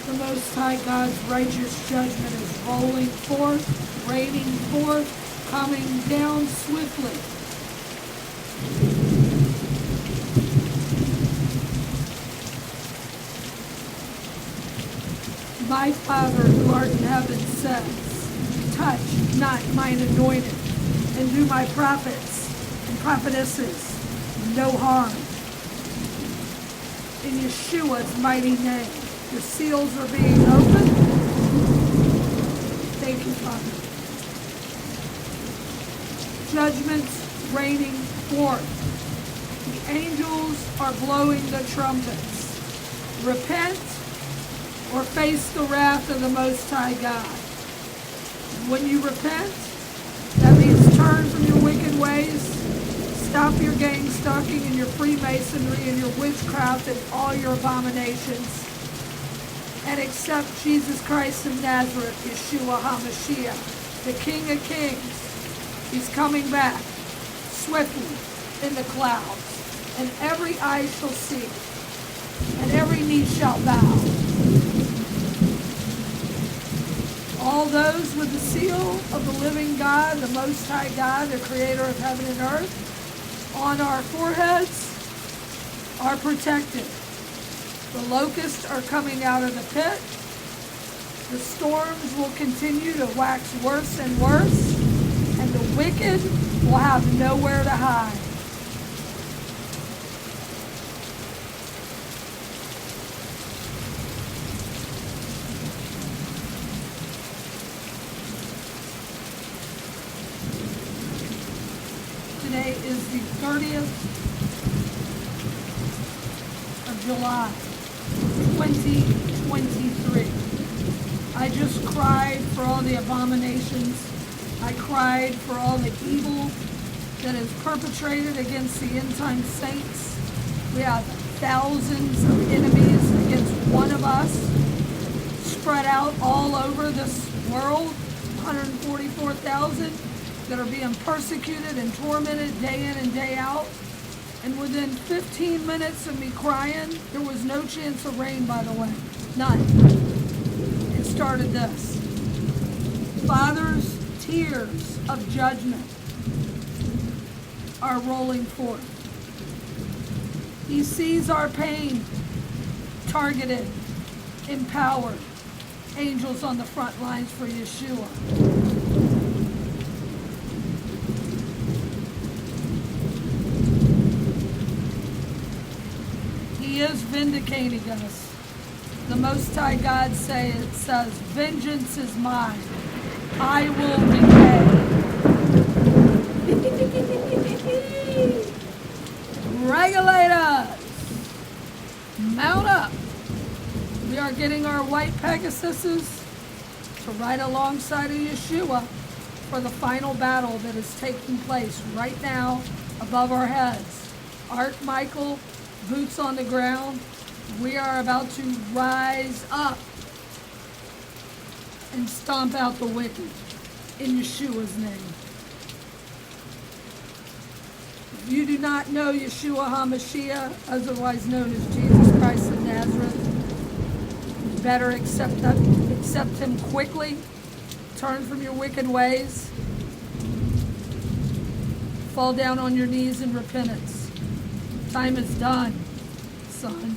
The Most High God's righteous judgment is rolling forth, raining forth, coming down swiftly. My Father who art in heaven says, touch not mine anointed, and do my prophets and prophetesses no harm. In Yeshua's mighty name, the seals are being opened. Thank you, Father. Judgments raining forth. The angels are blowing the trumpets. Repent or face the wrath of the Most High God. When you repent, that means turn from your wicked ways, stop your gang stalking and your Freemasonry and your witchcraft and all your abominations, and accept Jesus Christ of Nazareth, Yeshua HaMashiach, the King of Kings. He's coming back swiftly in the clouds, and every eye shall see, and every knee shall bow. All those with the seal of the living God, the Most High God, the Creator of heaven and earth, on our foreheads are protected. The locusts are coming out of the pit. The storms will continue to wax worse and worse, and the wicked will have nowhere to hide. Today is the 30th of July, 2023. I just cried for all the abominations. I cried for all the evil that is perpetrated against the end-time saints. We have thousands of enemies against one of us, spread out all over this world, 144,000 that are being persecuted and tormented day in and day out. And within 15 minutes of me crying, there was no chance of rain, by the way. None. It started this. Father's tears of judgment are rolling forth. He sees our pain, targeted, empowered. Angels on the front lines for Yeshua. He is vindicating us. The Most High God says, vengeance is mine. I will repay. Regulators, mount up. We are getting our white Pegasuses to ride alongside of Yeshua for the final battle that is taking place right now above our heads. Archmichael, boots on the ground. We are about to rise up and stomp out the wicked in Yeshua's name. If you do not know Yeshua HaMashiach, otherwise known as Jesus Christ of Nazareth, you better accept him quickly. Turn from your wicked ways. Fall down on your knees in repentance. Time is done, son.